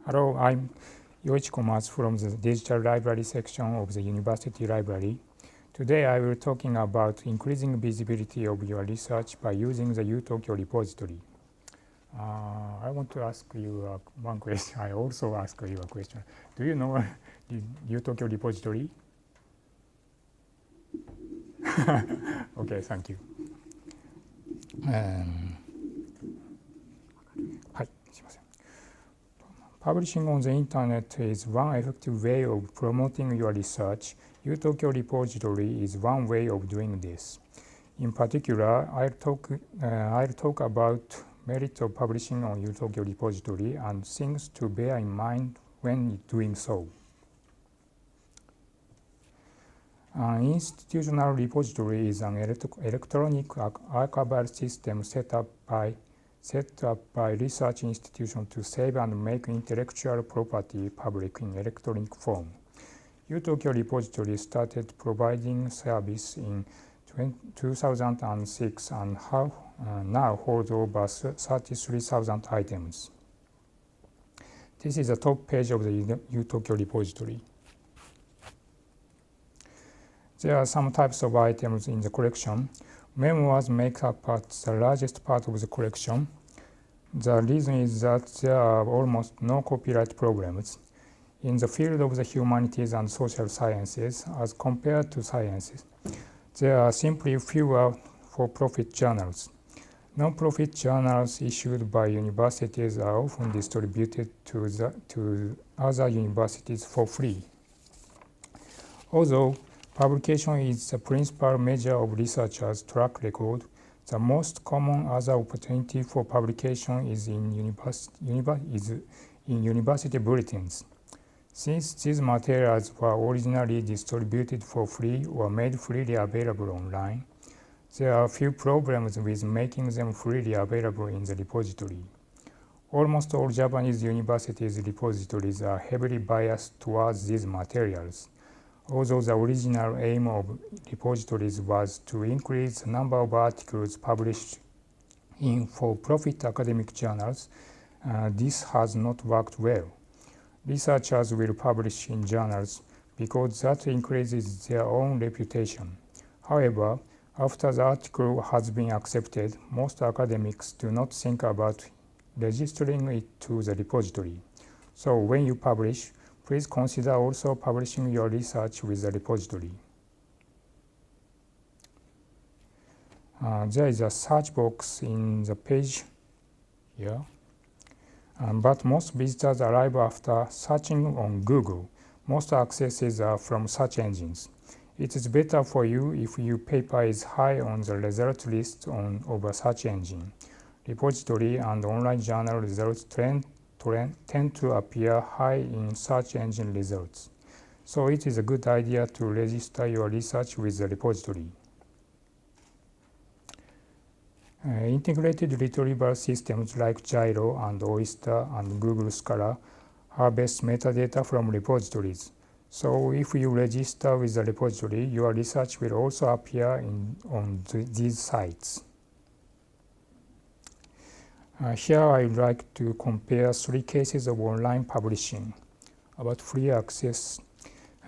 Hello, I'm 2komatsu from the Digital Library section of the University Library. Today I will be talking about increasing visibility of your research by using the uTokyo repository. I want to ask you one question. I also ask you a question. Do you know the uTokyo repository? Okay, thank you. はい、すいません。Publishing on the internet is one effective way of promoting your research. uTokyo repository is one way of doing this. In particular, I'll talk about merit of publishing on uTokyo repository and things to bear in mind when doing so. An institutional repository is an electronic archival system set up by research institutions to save and make intellectual property public in electronic form. uTokyo repository started providing service in 2006 and now holds over 33,000 items. This is the top page of the uTokyo repository. There are some types of items in the collection. Memoirs make up the largest part of the collection. The reason is that there are almost no copyright problems. In the field of the humanities and social sciences, as compared to sciences, there are simply fewer for-profit journals. Non-profit journals issued by universities are often distributed to other universities for free. Although publication is the principal measure of researchers' track record, the most common other opportunity for publication is in university bulletins. Since these materials were originally distributed for free or made freely available online, there are few problems with making them freely available in the repository. Almost all Japanese universities' repositories are heavily biased towards these materials. Although the original aim of repositories was to increase the number of articles published in for-profit academic journals, this has not worked well. Researchers will publish in journals because that increases their own reputation. However, after the article has been accepted, most academics do not think about registering it to the repository. So when you publish, please consider also publishing your research with the repository. There is a search box in the page here, but most visitors arrive after searching on Google. Most accesses are from search engines. It is better for you if your paper is high on the result list of a search engine. Repository and online journal results tend to appear high in search engine results. So it is a good idea to register your research with the repository. Integrated retrieval systems like Gyro and Oyster and Google Scholar harvest metadata from repositories. So if you register with the repository, your research will also appear on these sites. Here I would like to compare three cases of online publishing. About free access.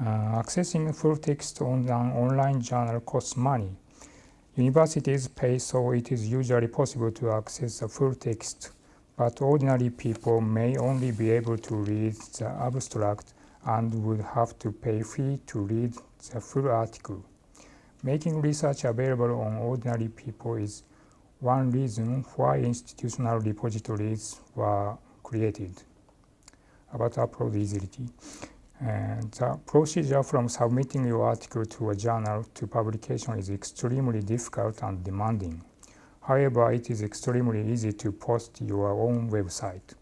Accessing full text on an online journal costs money. Universities pay, so it is usually possible to access the full text, but ordinary people may only be able to read the abstract and would have to pay a fee to read the full article. Making research available on ordinary people is one reason why institutional repositories were created. About uploadability. The procedure from submitting your article to a journal to publication is extremely difficult and demanding. However, it is extremely easy to post your own website.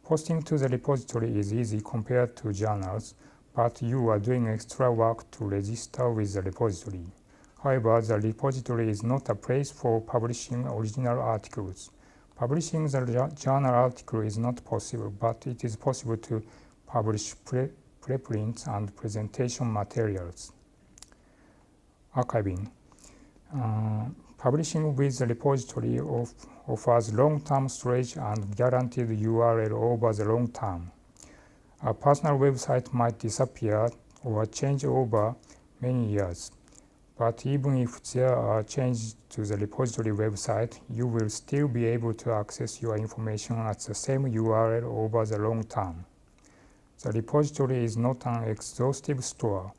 Posting to the repository is easy compared to journals, but you are doing extra work to register with the repository. However, the repository is not a place for publishing original articles. Publishing the journal article is not possible, but it is possible to publish preprints and presentation materials. Archiving. Publishing with the repository offers long-term storage and guaranteed URL over the long term. A personal website might disappear or change over many years. But even if there are changes to the repository website, you will still be able to access your information at the same URL over the long term. The repository is not an exhaustive store.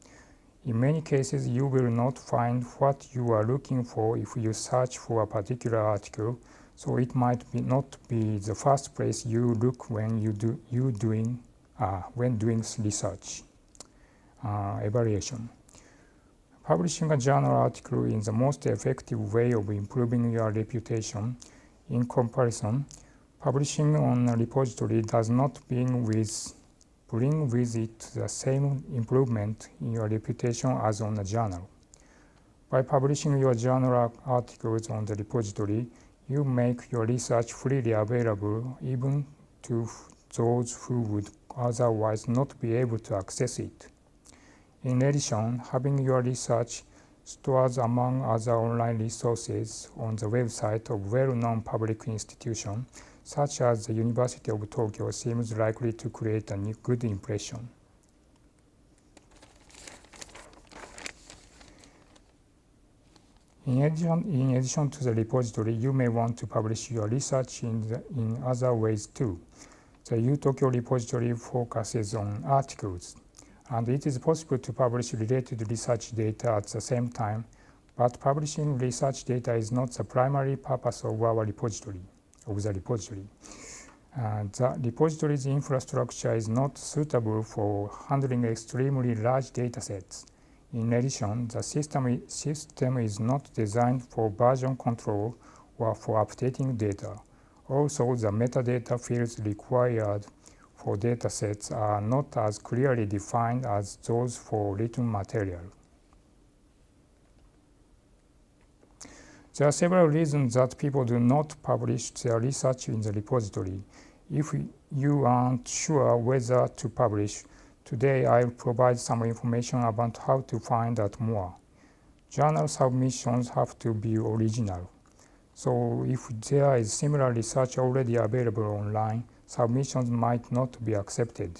In many cases, you will not find what you are looking for if you search for a particular article, so it might not be the first place you look when doing research. Evaluation. Publishing a journal article is the most effective way of improving your reputation. In comparison, publishing on a repository does not bring with it the same improvement in your reputation as on a journal. By publishing your journal articles on the repository, you make your research freely available even to those who would otherwise not be able to access it. In addition, having your research stored among other online resources on the website of well-known public institutions, such as the University of Tokyo, seems likely to create a good impression. In addition to the repository, you may want to publish your research in other ways too. The U-Tokyo repository focuses on articles, and it is possible to publish related research data at the same time, but publishing research data is not the primary purpose of the repository. The repository's infrastructure is not suitable for handling extremely large data sets. In addition, the system is not designed for version control or for updating data. Also, the metadata fields required for datasets are not as clearly defined as those for written material. There are several reasons that people do not publish their research in the repository. If you aren't sure whether to publish, today I'll provide some information about how to find out more. Journal submissions have to be original. So if there is similar research already available online, submissions might not be accepted.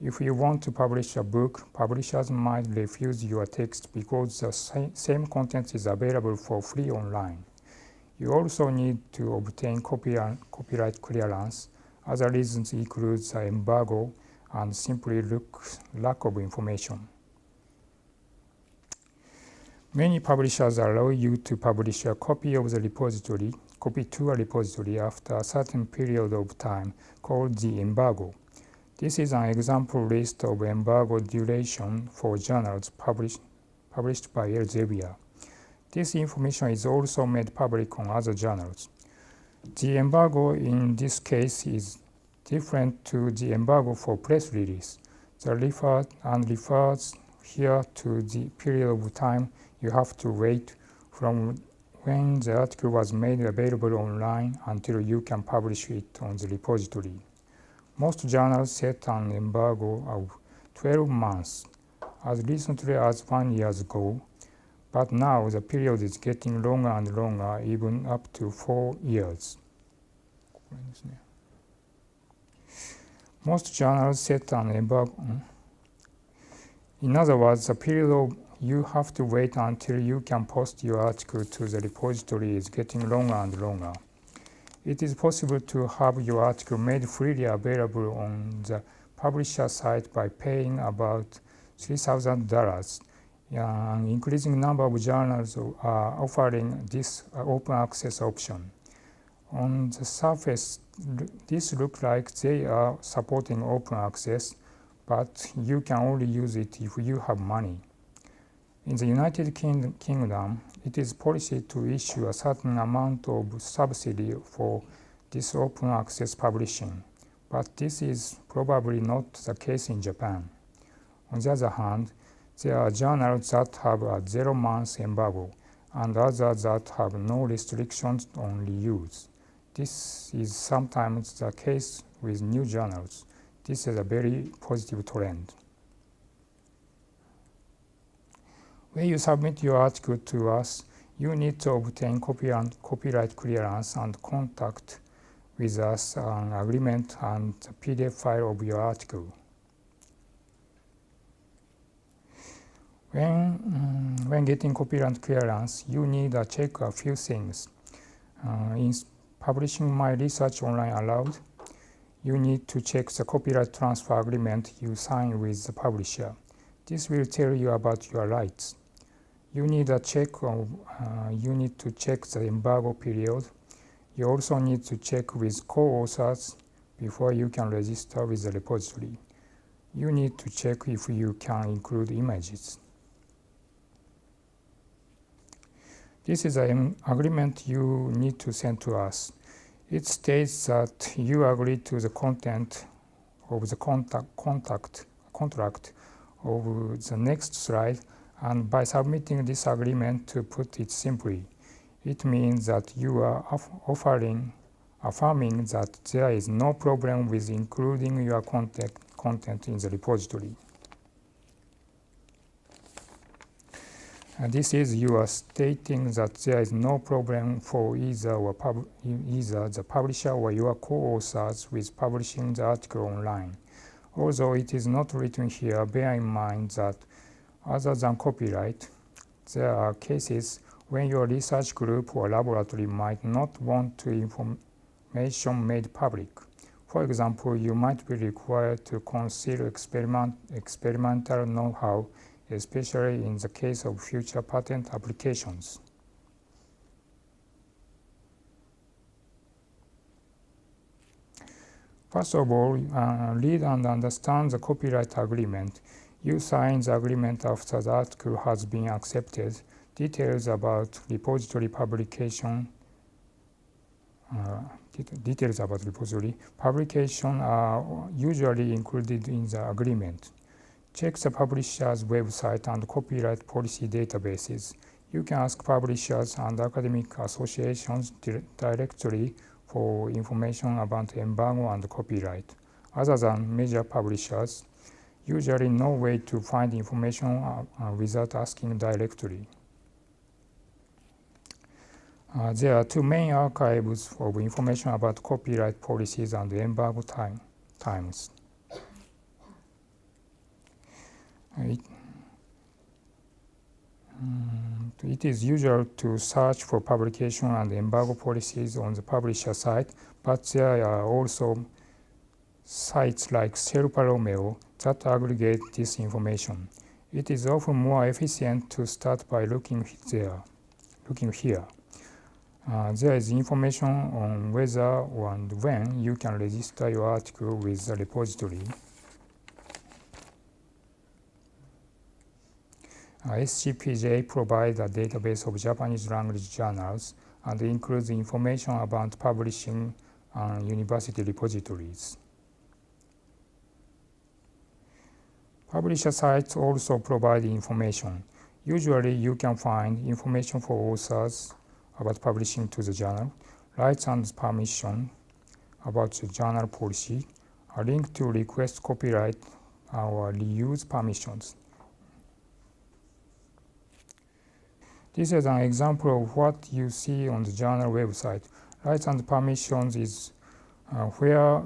If you want to publish a book, publishers might refuse your text because the same content is available for free online. You also need to obtain copyright clearance. Other reasons include the embargo and simply lack of information. Many publishers allow you to publish a copy to a repository after a certain period of time called the embargo. This is an example list of embargo duration for journals published by Elsevier. This information is also made public on other journals. The embargo in this case is different to the embargo for press release. The refers here to the period of time you have to wait from when the article was made available online until you can publish it on the repository. Most journals set an embargo of 12 months, as recently as 1 year ago, but now the period is getting longer and longer, even up to 4 years. Most journals set an embargo. In other words, the period you have to wait until you can post your article to the repository is getting longer and longer. It is possible to have your article made freely available on the publisher site by paying about $3,000. An increasing number of journals are offering this open access option. On the surface, this looks like they are supporting open access, but you can only use it if you have money. In the United Kingdom, it is policy to issue a certain amount of subsidy for this open access publishing, but this is probably not the case in Japan. On the other hand, there are journals that have a 0-month embargo and others that have no restrictions on reuse. This is sometimes the case with new journals. This is a very positive trend. When you submit your article to us, you need to obtain copyright clearance and contact with us an agreement and a PDF file of your article. When getting copyright clearance, you need to check a few things. Is publishing my research online allowed? You need to check the copyright transfer agreement you sign with the publisher. This will tell you about your rights. You need to check the embargo period. You also need to check with co-authors before you can register with the repository. You need to check if you can include images. This is an agreement you need to send to us. It states that you agree to the content of the contract of the next slide, and by submitting this agreement, to put it simply, it means that you are affirming that there is no problem with including your content in the repository. And this is you are stating that there is no problem for either the publisher or your co-authors with publishing the article online. Although it is not written here, bear in mind that other than copyright, there are cases when your research group or laboratory might not want to information made public. For example, you might be required to conceal experimental know-how, especially in the case of future patent applications. First of all, read and understand the copyright agreement. You sign the agreement after the article has been accepted. Details about repository publication are usually included in the agreement. Check the publisher's website and copyright policy databases. You can ask publishers and academic associations directly for information about embargo and copyright. Other than major publishers, usually no way to find information without asking directly. There are two main archives of information about copyright policies and embargo times. It is usual to search for publication and embargo policies on the publisher site, but there are also sites like Sherpa Romeo that aggregate this information. It is often more efficient to start by looking here. There is information on whether and when you can register your article with the repository. SCPJ provides a database of Japanese language journals and includes information about publishing and university repositories. Publisher sites also provide information. Usually you can find information for authors about publishing to the journal, rights and permission about the journal policy, a link to request copyright or reuse permissions. This is an example of what you see on the journal website. Rights and permissions is where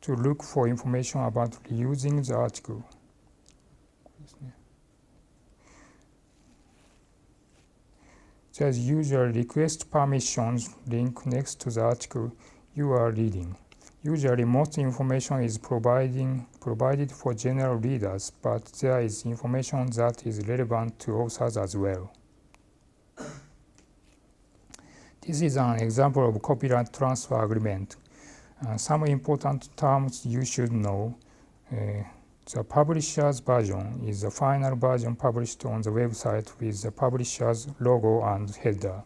to look for information about reusing the article. There is usually request permissions link next to the article you are reading. Usually most information is provided for general readers, but there is information that is relevant to authors as well. This is an example of copyright transfer agreement. Some important terms you should know. The publisher's version is the final version published on the website with the publisher's logo and header.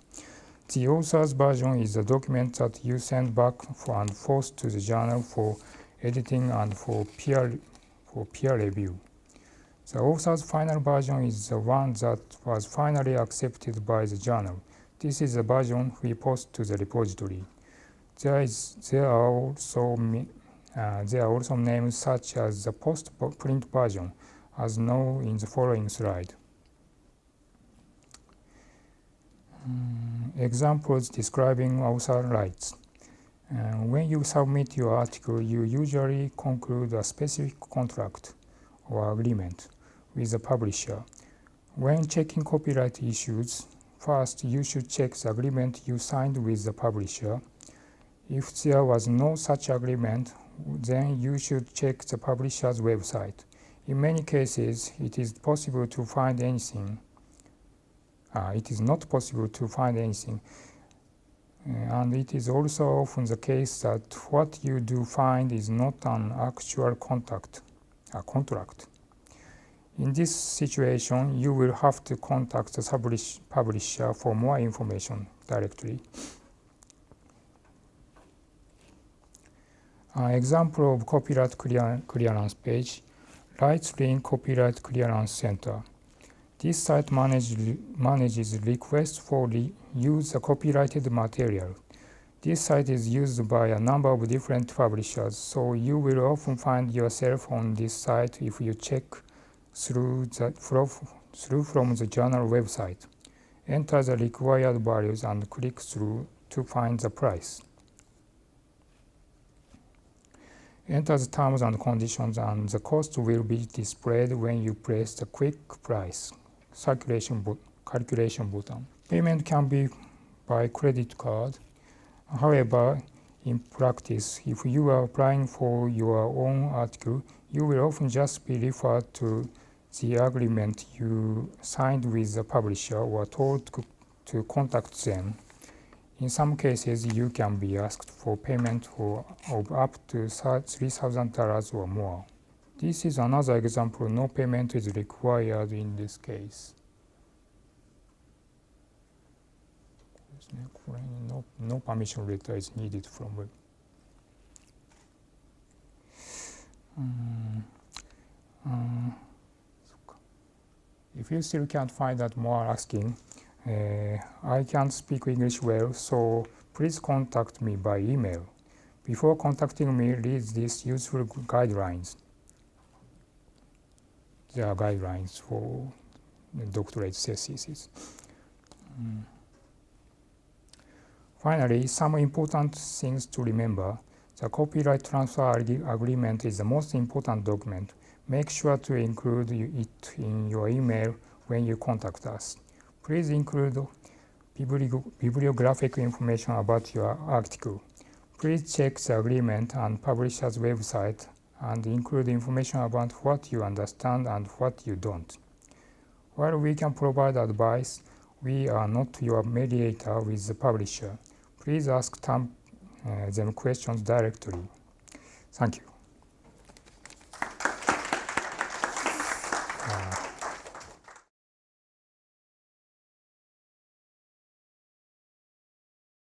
The author's version is the document that you send back and forth to the journal for editing and for peer review. The author's final version is the one that was finally accepted by the journal. This is the version we post to the repository. There are also names such as the post-print version, as known in the following slide. Examples describing author rights. When you submit your article, you usually conclude a specific contract or agreement with the publisher. When checking copyright issues, first you should check the agreement you signed with the publisher. If there was no such agreement, then you should check the publisher's website. In many cases, it is possible to find anything. It is not possible to find anything. And it is also often the case that what you do find is not an actual contract. In this situation, you will have to contact the publisher for more information directly. An example of copyright clearance page, RightsLink Copyright Clearance Center. This site manages requests for use the copyrighted material. This site is used by a number of different publishers, so you will often find yourself on this site if you check through from the journal website. Enter the required values and click through to find the price. Enter the terms and conditions, and the cost will be displayed when you press the quick price calculation button. Payment can be by credit card. However, in practice, if you are applying for your own article, you will often just be referred to the agreement you signed with the publisher or told to contact them. In some cases, you can be asked for payment of up to $3,000 or more. This is another example. No payment is required in this case. No permission letter is needed from web. If you still can't find out more asking, I can't speak English well, so please contact me by email. Before contacting me, read these useful guidelines. There are guidelines for doctorate theses. Finally, some important things to remember. The copyright transfer agreement is the most important document. Make sure to include it in your email when you contact us. Please include bibliographic information about your article. Please check the agreement and publisher's website and include information about what you understand and what you don't. While we can provide advice, we are not your mediator with the publisher. Please ask them questions directly. Thank you.